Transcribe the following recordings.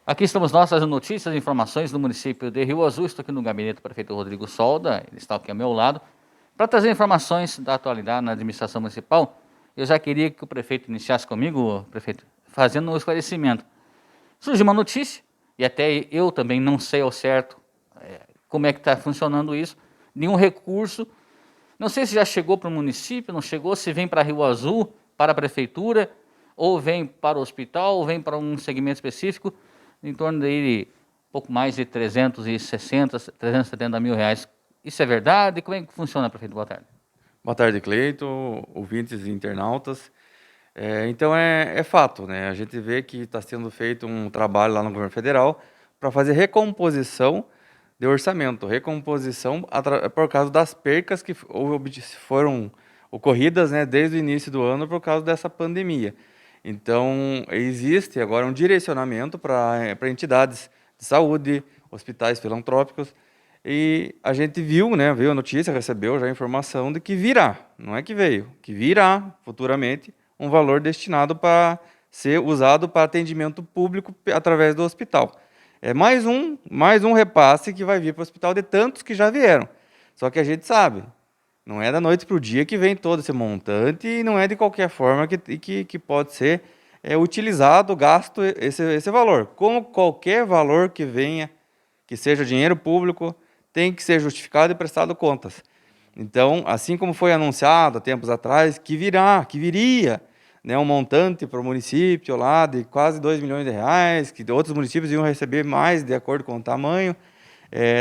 Aqui estamos nós trazendo notícias e informações do município de Rio Azul. Estou aqui no gabinete do prefeito Rodrigo Solda, ele está aqui ao meu lado, para trazer informações da atualidade na administração municipal. Eu já queria que o prefeito iniciasse comigo, prefeito, fazendo um esclarecimento. Surgiu uma notícia, e até eu também não sei ao certo como é que está funcionando isso, nenhum recurso. Não sei se já chegou para o município, não chegou, se vem para Rio Azul, para a prefeitura, ou vem para o hospital, ou vem para um segmento específico, em torno de pouco mais de 370 mil reais. Isso é verdade? Como é que funciona, prefeito? Boa tarde. Boa tarde, Cleito, ouvintes e internautas. Então é fato, né? A gente vê que está sendo feito um trabalho lá no governo federal para fazer recomposição de orçamento, recomposição por causa das percas que foram ocorridas, né, desde o início do ano por causa dessa pandemia. Então existe agora um direcionamento para entidades de saúde, hospitais filantrópicos. E a gente viu, né, viu a notícia, recebeu já a informação de que virá, não é que veio, que virá futuramente um valor destinado para ser usado para atendimento público através do hospital. É mais um repasse que vai vir para o hospital de tantos que já vieram. Só que a gente sabe, não é da noite para o dia que vem todo esse montante e não é de qualquer forma que pode ser utilizado, gasto esse valor. Como qualquer valor que venha, que seja dinheiro público, tem que ser justificado e prestado contas. Então, assim como foi anunciado há tempos atrás, que viria, né, um montante para o município lá de quase 2 milhões de reais, que outros municípios iam receber mais de acordo com o tamanho,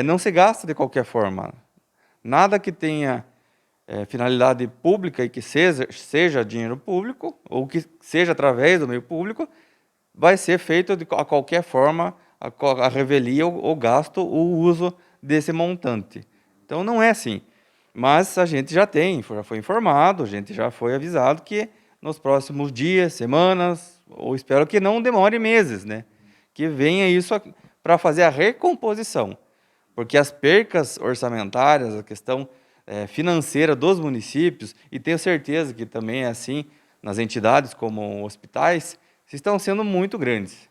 não se gasta de qualquer forma. Nada que tenha finalidade pública e que seja dinheiro público, ou que seja através do meio público, vai ser feito a qualquer forma a revelia, o gasto, o uso desse montante. Então não é assim. Mas a gente já foi informado, a gente já foi avisado que nos próximos dias, semanas, ou espero que não demore meses, né, que venha isso para fazer a recomposição. Porque as percas orçamentárias, a questão financeira dos municípios, e tenho certeza que também é assim nas entidades como hospitais, estão sendo muito grandes.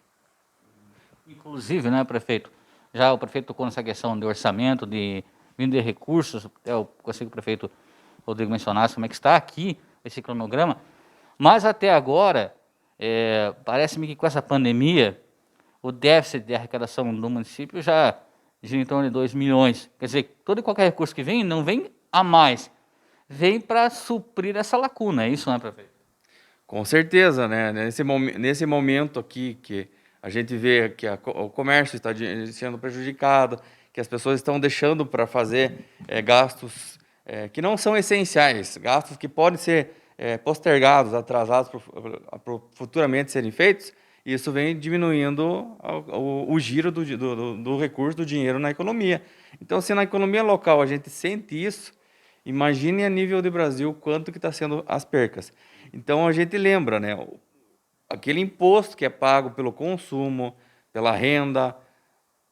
Inclusive, né, prefeito? Já o prefeito tocou nessa questão de orçamento, de vindo de recursos, eu consigo o prefeito Rodrigo mencionasse como é que está aqui esse cronograma, mas até agora, parece-me que com essa pandemia, o déficit de arrecadação do município já gira em torno de 2 milhões. Quer dizer, todo e qualquer recurso que vem, não vem a mais, vem para suprir essa lacuna, é isso, né, prefeito? Com certeza, né? Nesse momento aqui que a gente vê que o comércio está sendo prejudicado, que as pessoas estão deixando para fazer gastos que não são essenciais, gastos que podem ser postergados, atrasados para futuramente serem feitos, isso vem diminuindo o giro do recurso, do dinheiro na economia. Então, se na economia local a gente sente isso, imagine a nível de Brasil quanto que está sendo as percas. Então a gente lembra, né? Aquele imposto que é pago pelo consumo, pela renda,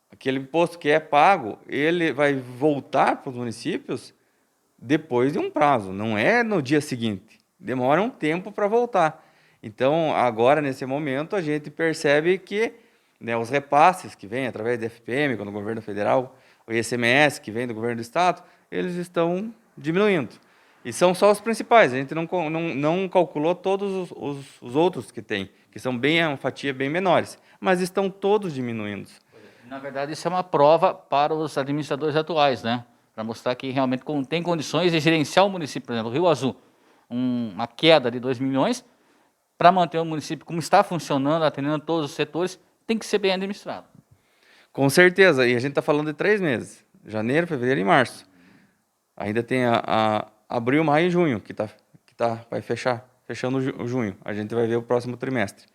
aquele imposto que é pago, ele vai voltar para os municípios depois de um prazo, não é no dia seguinte. Demora um tempo para voltar. Então, agora, nesse momento, a gente percebe que, né, os repasses que vêm através da FPM, do governo federal, o ICMS que vem do governo do estado, eles estão diminuindo. E são só os principais, a gente não calculou todos os outros que tem, que são uma fatia bem menores, mas estão todos diminuindo. Na verdade, isso é uma prova para os administradores atuais, né? Para mostrar que realmente tem condições de gerenciar o município, por exemplo, Rio Azul, uma queda de 2 milhões, para manter o município como está funcionando, atendendo todos os setores, tem que ser bem administrado. Com certeza, e a gente está falando de 3 meses, janeiro, fevereiro e março. Ainda tem abril, maio e junho, vai fechando junho. A gente vai ver o próximo trimestre.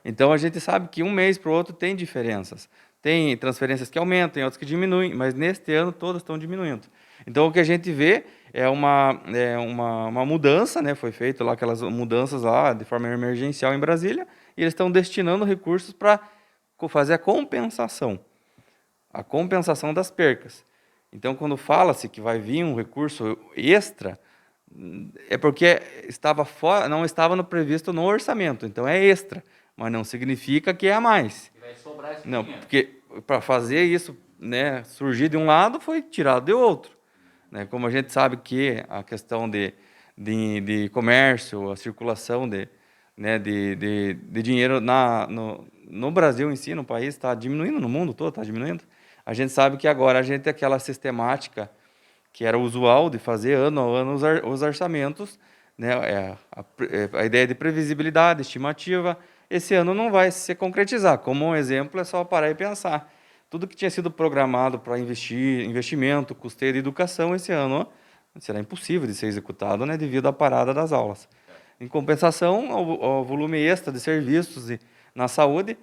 Então a gente sabe que um mês para o outro tem diferenças. Tem transferências que aumentam, tem outras que diminuem, mas neste ano todas estão diminuindo. Então o que a gente vê é uma mudança, né? Foi feito lá aquelas mudanças lá de forma emergencial em Brasília, e eles estão destinando recursos para fazer a compensação das percas. Então, quando fala-se que vai vir um recurso extra, é porque não estava no previsto no orçamento, então é extra. mas não significa que é a mais. E vai sobrar esse Não, dinheiro. porque para fazer isso, né, surgir de um lado foi tirado de outro, né? Como a gente sabe que a questão de comércio, a circulação né, de dinheiro no Brasil em si, no país, está diminuindo, no mundo todo está diminuindo. A gente sabe que agora a gente tem aquela sistemática que era usual de fazer ano a ano os orçamentos, né? A ideia de previsibilidade, estimativa, esse ano não vai se concretizar. Como um exemplo, é só parar e pensar. Tudo que tinha sido programado para investimento, custeio de educação, esse ano será impossível de ser executado, né, devido à parada das aulas. Em compensação, ao volume extra de serviços na saúde,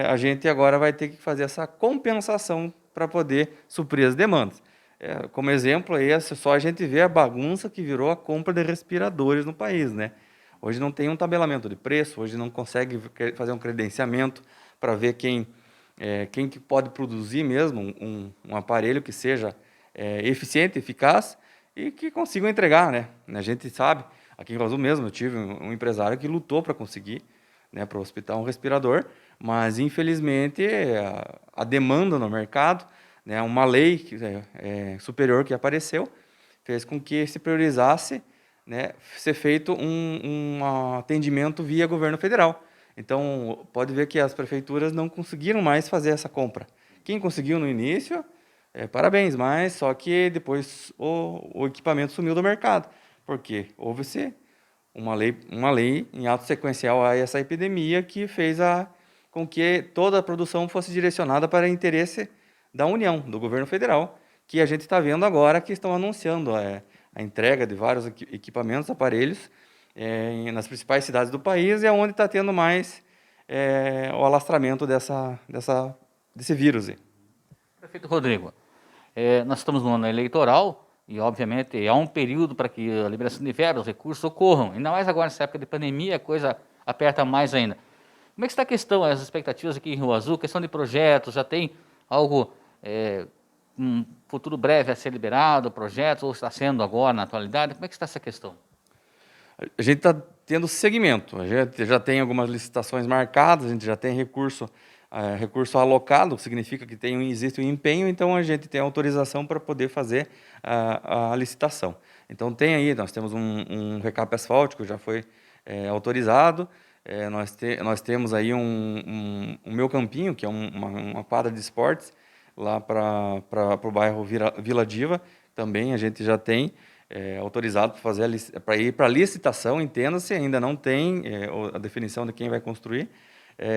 a gente agora vai ter que fazer essa compensação para poder suprir as demandas. Como exemplo, só a gente vê a bagunça que virou a compra de respiradores no país, né? Hoje não tem um tabelamento de preço, hoje não consegue fazer um credenciamento para ver quem que pode produzir mesmo um aparelho que seja eficiente, eficaz e que consiga entregar, né? A gente sabe, aqui em Iguaçu mesmo, eu tive um empresário que lutou para conseguir, né, para o hospital um respirador, mas infelizmente a demanda no mercado, né, uma lei superior que apareceu, fez com que se priorizasse, né, ser feito um atendimento via governo federal. Então, pode ver que as prefeituras não conseguiram mais fazer essa compra. Quem conseguiu no início, parabéns, mas só que depois o equipamento sumiu do mercado, porque houve-se uma lei em ato sequencial a essa epidemia que fez com que toda a produção fosse direcionada para interesse da União, do governo federal, que a gente está vendo agora que estão anunciando a entrega de vários equipamentos, aparelhos, nas principais cidades do país, e é onde está tendo mais o alastramento desse vírus aí. Prefeito Rodrigo, nós estamos no ano eleitoral e, obviamente, há um período para que a liberação de verbas, recursos ocorram. Ainda mais agora, nessa época de pandemia, a coisa aperta mais ainda. Como é que está a questão, as expectativas aqui em Rio Azul, questão de projetos, já tem algo, um futuro breve a ser liberado, projetos, ou está sendo agora, na atualidade? Como é que está essa questão? A gente está tendo segmento, a gente já tem algumas licitações marcadas, a gente já tem recurso alocado, significa que existe um empenho, então a gente tem autorização para poder fazer a licitação. Então nós temos um recap asfáltico, já foi autorizado, nós temos aí um meu campinho, que é uma quadra de esportes, lá para o bairro Vila Diva, também a gente já tem autorizado para ir para licitação, entenda-se, ainda não tem a definição de quem vai construir.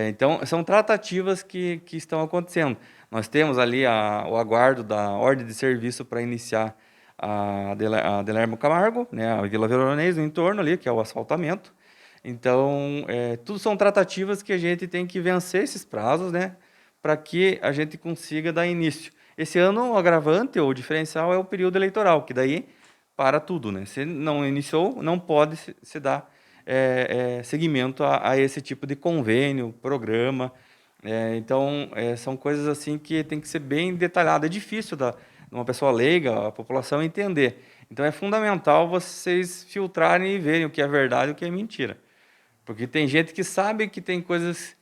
Então, são tratativas que estão acontecendo. Nós temos ali o aguardo da ordem de serviço para iniciar a Delermo Camargo, né, a Vila Veronês, no entorno ali, que é o asfaltamento. Então, tudo são tratativas que a gente tem que vencer esses prazos, né, para que a gente consiga dar início. Esse ano, o agravante ou o diferencial é o período eleitoral, que daí para tudo, né? Se não iniciou, não pode se dar seguimento a esse tipo de convênio, programa. Então, são coisas assim que tem que ser bem detalhado. É difícil de uma pessoa leiga, a população entender. Então, é fundamental vocês filtrarem e verem o que é verdade e o que é mentira. Porque tem gente que sabe que tem coisas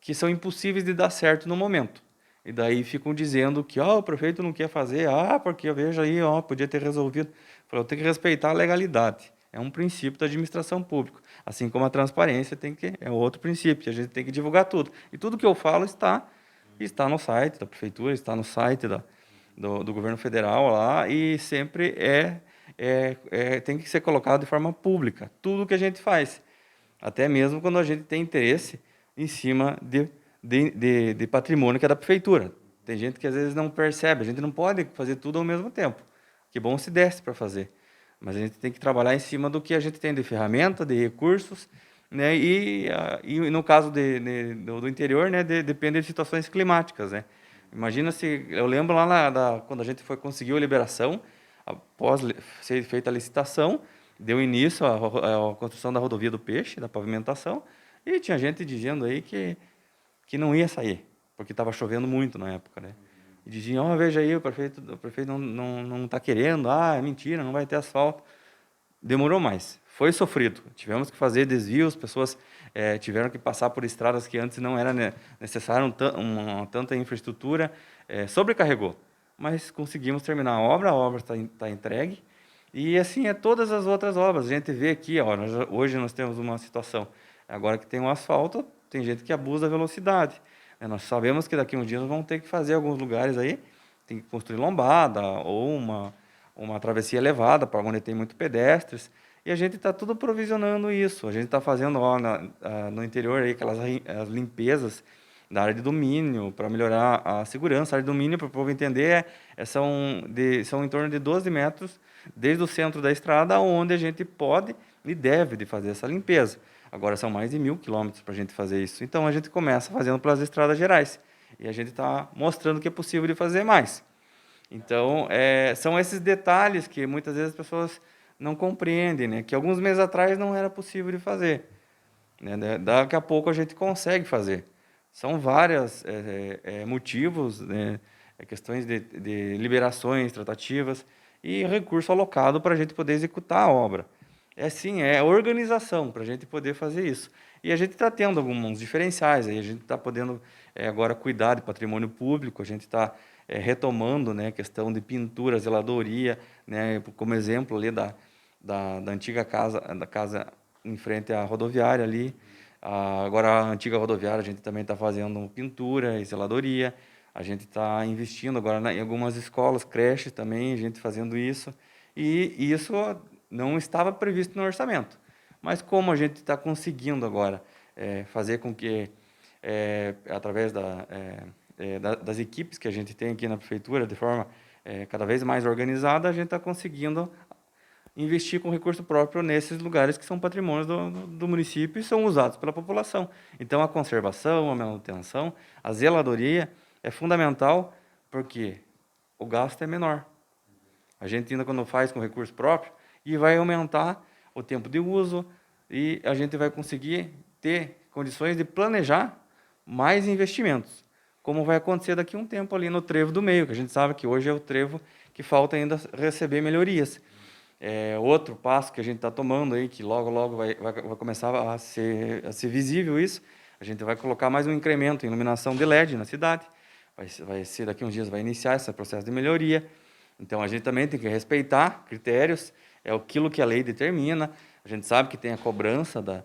que são impossíveis de dar certo no momento. E daí ficam dizendo que o prefeito não quer fazer, porque eu vejo aí, podia ter resolvido. Eu tenho que respeitar a legalidade. É um princípio da administração pública. Assim como a transparência é outro princípio, que a gente tem que divulgar tudo. E tudo que eu falo está no site da prefeitura, está no site do governo federal lá, e sempre tem que ser colocado de forma pública. Tudo que a gente faz. Até mesmo quando a gente tem interesse em cima de patrimônio que é da prefeitura. Tem gente que às vezes não percebe, a gente não pode fazer tudo ao mesmo tempo. Que bom se desse para fazer. Mas a gente tem que trabalhar em cima do que a gente tem de ferramenta, de recursos, né? E no caso do interior, né, depende de situações climáticas, né? Imagina se, eu lembro lá quando a gente conseguiu a liberação, após ser feita a licitação, deu início à construção da rodovia do Peixe, da pavimentação, e tinha gente dizendo aí que não ia sair, porque estava chovendo muito na época, né? E diziam, veja aí, o prefeito não está querendo, é mentira, não vai ter asfalto. Demorou mais, foi sofrido. Tivemos que fazer desvios, pessoas tiveram que passar por estradas que antes não era necessário uma tanta infraestrutura, sobrecarregou. Mas conseguimos terminar a obra está entregue. E assim é todas as outras obras. A gente vê aqui, ó, hoje nós temos uma situação, agora que tem um asfalto, tem gente que abusa da velocidade. Nós sabemos que daqui a uns dias nós vamos ter que fazer alguns lugares aí, tem que construir lombada ou uma travessia elevada para onde tem muito pedestres. E a gente está tudo provisionando isso. A gente está fazendo no interior aí as limpezas da área de domínio para melhorar a segurança. A área de domínio, para o povo entender, são em torno de 12 metros desde o centro da estrada, onde a gente pode e deve de fazer essa limpeza. Agora são mais de 1.000 quilômetros para a gente fazer isso. Então a gente começa fazendo pelas estradas gerais e a gente está mostrando que é possível de fazer mais. Então são esses detalhes que muitas vezes as pessoas não compreendem, né? Que alguns meses atrás não era possível de fazer, né? Daqui a pouco a gente consegue fazer. São vários motivos, né? Questões de liberações, tratativas e recurso alocado para a gente poder executar a obra. É organização para a gente poder fazer isso. E a gente está tendo alguns diferenciais, aí a gente está podendo agora cuidar de patrimônio público, a gente está retomando, né, a questão de pintura, zeladoria, né, como exemplo ali da antiga casa em frente à rodoviária ali. Agora a antiga rodoviária a gente também está fazendo pintura e zeladoria. A gente está investindo agora em algumas escolas, creches também, a gente fazendo isso. E isso não estava previsto no orçamento. Mas como a gente está conseguindo agora fazer com que, através das equipes que a gente tem aqui na prefeitura, de forma cada vez mais organizada, a gente está conseguindo investir com recurso próprio nesses lugares que são patrimônios do município e são usados pela população. Então, a conservação, a manutenção, a zeladoria é fundamental porque o gasto é menor. A gente ainda quando faz com recurso próprio e vai aumentar o tempo de uso e a gente vai conseguir ter condições de planejar mais investimentos, como vai acontecer daqui a um tempo ali no trevo do meio, que a gente sabe que hoje é o trevo que falta ainda receber melhorias. Outro passo que a gente está tomando aí, que logo vai começar a ser visível isso, a gente vai colocar mais um incremento em iluminação de LED na cidade, vai ser daqui a uns dias, vai iniciar esse processo de melhoria. Então a gente também tem que respeitar critérios, aquilo que a lei determina. A gente sabe que tem a cobrança da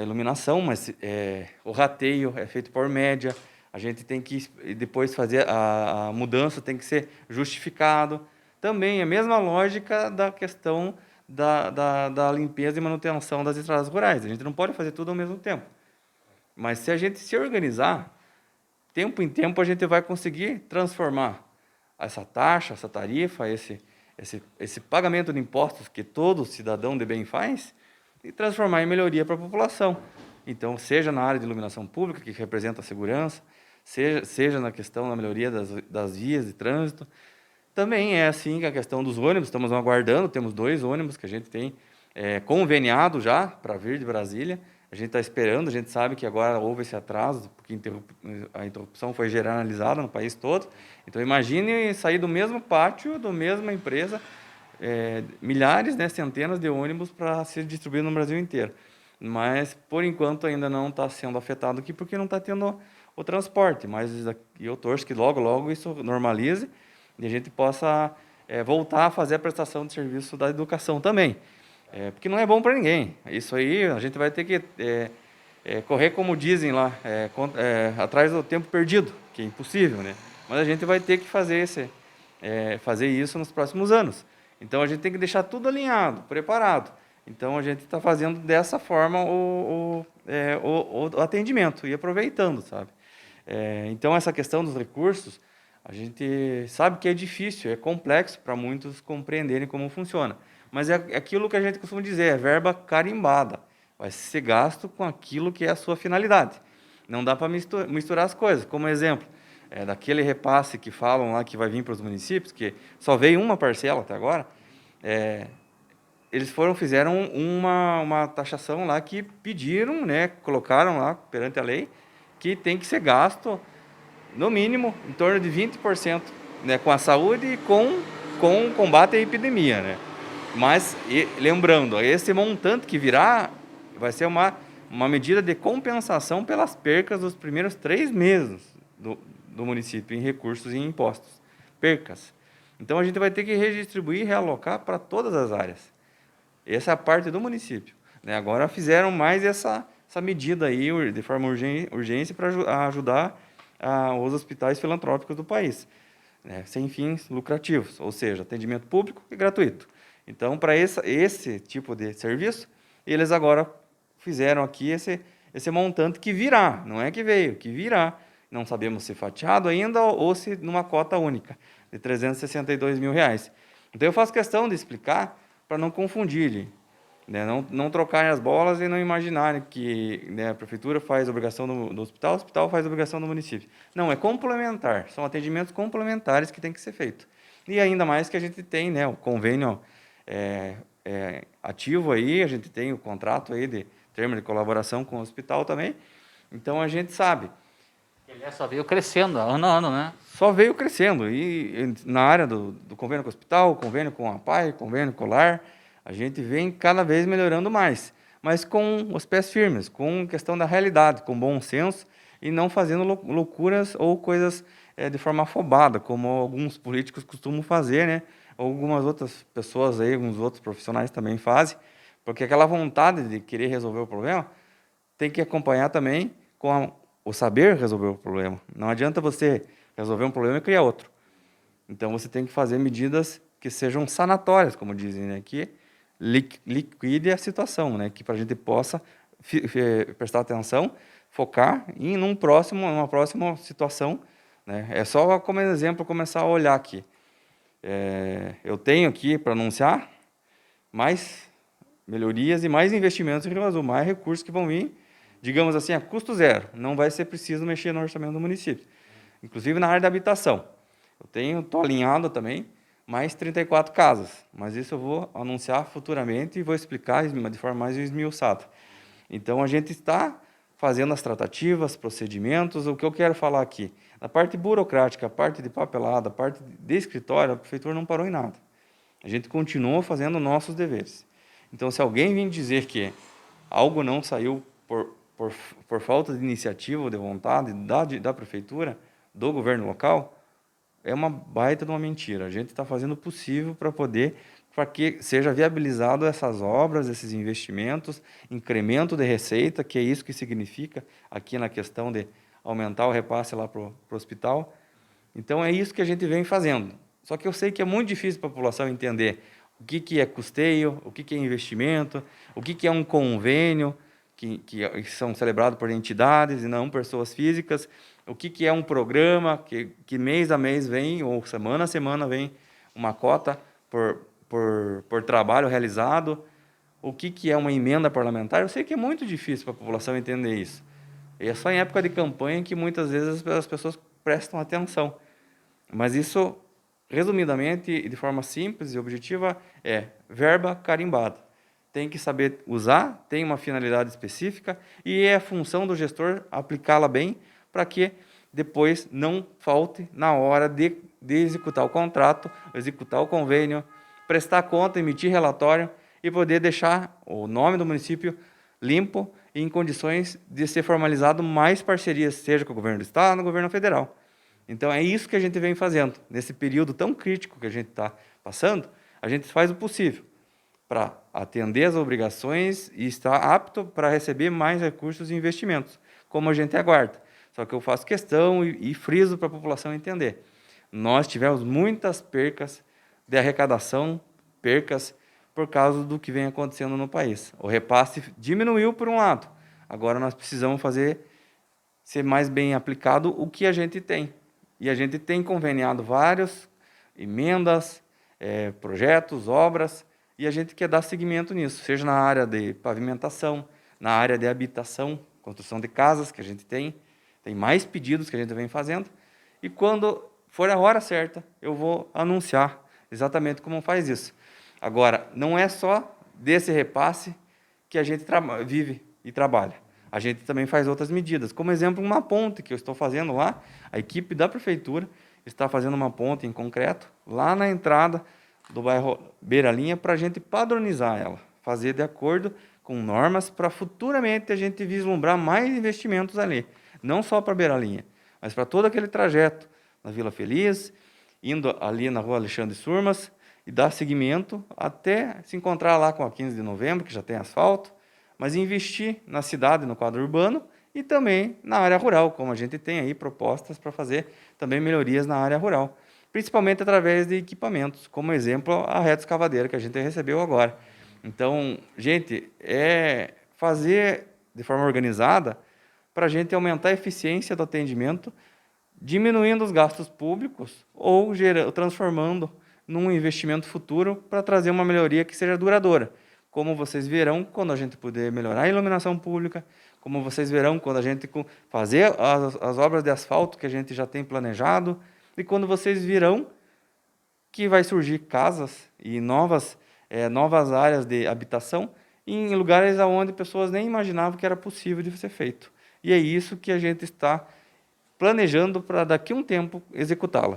iluminação, mas o rateio é feito por média, a gente tem que depois fazer a mudança, tem que ser justificado. Também a mesma lógica da questão da limpeza e manutenção das estradas rurais. A gente não pode fazer tudo ao mesmo tempo. Mas se a gente se organizar, tempo em tempo a gente vai conseguir transformar essa taxa, essa tarifa, esse pagamento de impostos que todo cidadão de bem faz, e transformar em melhoria para a população. Então, seja na área de iluminação pública, que representa a segurança, seja na questão da melhoria das vias de trânsito. Também é assim que a questão dos ônibus, estamos aguardando, temos 2 ônibus que a gente tem conveniado já para vir de Brasília. A gente está esperando, a gente sabe que agora houve esse atraso, porque a interrupção foi generalizada no país todo. Então, imagine sair do mesmo pátio, da mesma empresa, milhares, né, centenas de ônibus para ser distribuído no Brasil inteiro. Mas, por enquanto, ainda não está sendo afetado aqui, porque não está tendo o transporte. Mas eu torço que logo isso normalize e a gente possa voltar a fazer a prestação de serviço da educação também. Porque não é bom para ninguém. Isso aí a gente vai ter que correr, como dizem lá, atrás do tempo perdido, que é impossível, né? Mas a gente vai ter que fazer isso nos próximos anos. Então, a gente tem que deixar tudo alinhado, preparado. Então, a gente está fazendo dessa forma o atendimento e aproveitando, sabe? Então, essa questão dos recursos, a gente sabe que é difícil, é complexo para muitos compreenderem como funciona. Mas é aquilo que a gente costuma dizer, é verba carimbada. Vai ser gasto com aquilo que é a sua finalidade. Não dá para misturar as coisas. Como exemplo, daquele repasse que falam lá que vai vir para os municípios, que só veio uma parcela até agora, eles fizeram uma taxação lá que pediram, né, colocaram lá perante a lei, que tem que ser gasto, no mínimo, em torno de 20%, né, com a saúde e com o combate à epidemia, né? Mas, lembrando, esse montante que virá vai ser uma uma medida de compensação pelas percas dos primeiros 3 meses do município em recursos e em impostos. Percas. Então, a gente vai ter que redistribuir e realocar para todas as áreas. Essa é a parte do município. Né? Agora fizeram mais essa medida aí de forma urgência para ajudar os hospitais filantrópicos do país, né? Sem fins lucrativos, ou seja, atendimento público e gratuito. Então, para esse tipo de serviço, eles agora fizeram aqui esse montante que virá, não é que veio, que virá. Não sabemos se fatiado ainda ou se numa cota única, de R$ 362.000. Então, eu faço questão de explicar para não confundirem, né? Não trocarem as bolas e não imaginarem que, né, a prefeitura faz obrigação do hospital, o hospital faz obrigação do município. Não, é complementar, são atendimentos complementares que tem que ser feito. E ainda mais que a gente tem, né, o convênio ativo aí, a gente tem o contrato aí de termo de colaboração com o hospital também, então a gente sabe. Ele só veio crescendo, ano a ano, né? Só veio crescendo, e na área do convênio com o hospital, convênio com a APAE, convênio com o LAR, a gente vem cada vez melhorando mais, mas com os pés firmes, com questão da realidade, com bom senso, e não fazendo loucuras ou coisas de forma afobada, como alguns políticos costumam fazer, né? Algumas outras pessoas aí, alguns outros profissionais também fazem, porque aquela vontade de querer resolver o problema tem que acompanhar também com o saber resolver o problema. Não adianta você resolver um problema e criar outro. Então, você tem que fazer medidas que sejam sanatórias, como dizem, né? Que liquide a situação, né? Que para a gente possa prestar atenção, focar em numa próxima situação, né? É só como exemplo começar a olhar aqui. Eu tenho aqui para anunciar mais melhorias e mais investimentos em Rio Azul, mais recursos que vão vir, digamos assim, a custo zero. Não vai ser preciso mexer no orçamento do município. Inclusive na área da habitação. Estou alinhado também, mais 34 casas, mas isso eu vou anunciar futuramente e vou explicar de forma mais esmiuçada. Então, a gente está fazendo as tratativas, procedimentos. O que eu quero falar aqui, na parte burocrática, a parte de papelada, a parte de escritório, a prefeitura não parou em nada. A gente continua fazendo nossos deveres. Então, se alguém vir dizer que algo não saiu por falta de iniciativa ou de vontade da prefeitura, do governo local, é uma baita de uma mentira. A gente está fazendo o possível para que seja viabilizado essas obras, esses investimentos, incremento de receita, que é isso que significa aqui na questão de aumentar o repasse lá para o hospital. Então, é isso que a gente vem fazendo. Só que eu sei que é muito difícil para a população entender o que é custeio, o que é investimento, o que é um convênio, que são celebrados por entidades e não pessoas físicas, o que é um programa que mês a mês vem, ou semana a semana vem uma cota por trabalho realizado, o que é uma emenda parlamentar. Eu sei que é muito difícil para a população entender isso. E é só em época de campanha que muitas vezes as pessoas prestam atenção. Mas isso, resumidamente e de forma simples e objetiva, é verba carimbada. Tem que saber usar, tem uma finalidade específica e é a função do gestor aplicá-la bem para que depois não falte na hora de executar o contrato, executar o convênio, prestar conta, emitir relatório e poder deixar o nome do município limpo e em condições de ser formalizado mais parcerias, seja com o governo do estado ou no governo federal. Então, é isso que a gente vem fazendo. Nesse período tão crítico que a gente está passando, a gente faz o possível para atender as obrigações e estar apto para receber mais recursos e investimentos, como a gente aguarda. Só que eu faço questão e friso para a população entender. Nós tivemos muitas percas de arrecadação, percas por causa do que vem acontecendo no país. O repasse diminuiu por um lado. Agora nós precisamos ser mais bem aplicado o que a gente tem. E a gente tem conveniado várias emendas, projetos, obras, e a gente quer dar seguimento nisso, seja na área de pavimentação, na área de habitação, construção de casas que a gente tem mais pedidos que a gente vem fazendo, e quando for a hora certa, eu vou anunciar exatamente como faz isso. Agora, não é só desse repasse que a gente vive e trabalha. A gente também faz outras medidas, como exemplo, uma ponte que eu estou fazendo lá, a equipe da prefeitura está fazendo uma ponte em concreto, lá na entrada do bairro Beira Linha, para a gente padronizar ela, fazer de acordo com normas, para futuramente a gente vislumbrar mais investimentos ali. Não só para Beira-Linha, mas para todo aquele trajeto na Vila Feliz, indo ali na rua Alexandre Surmas, e dar seguimento até se encontrar lá com a 15 de novembro, que já tem asfalto, mas investir na cidade, no quadro urbano, e também na área rural, como a gente tem aí propostas para fazer também melhorias na área rural, principalmente através de equipamentos, como exemplo a reta escavadeira que a gente recebeu agora. Então, gente, é fazer de forma organizada para a gente aumentar a eficiência do atendimento, diminuindo os gastos públicos ou transformando num investimento futuro para trazer uma melhoria que seja duradoura. Como vocês verão quando a gente puder melhorar a iluminação pública, como vocês verão quando a gente fazer as obras de asfalto que a gente já tem planejado, e quando vocês virão que vai surgir casas e novas áreas de habitação em lugares onde pessoas nem imaginavam que era possível de ser feito. E é isso que a gente está planejando para daqui a um tempo executá-la.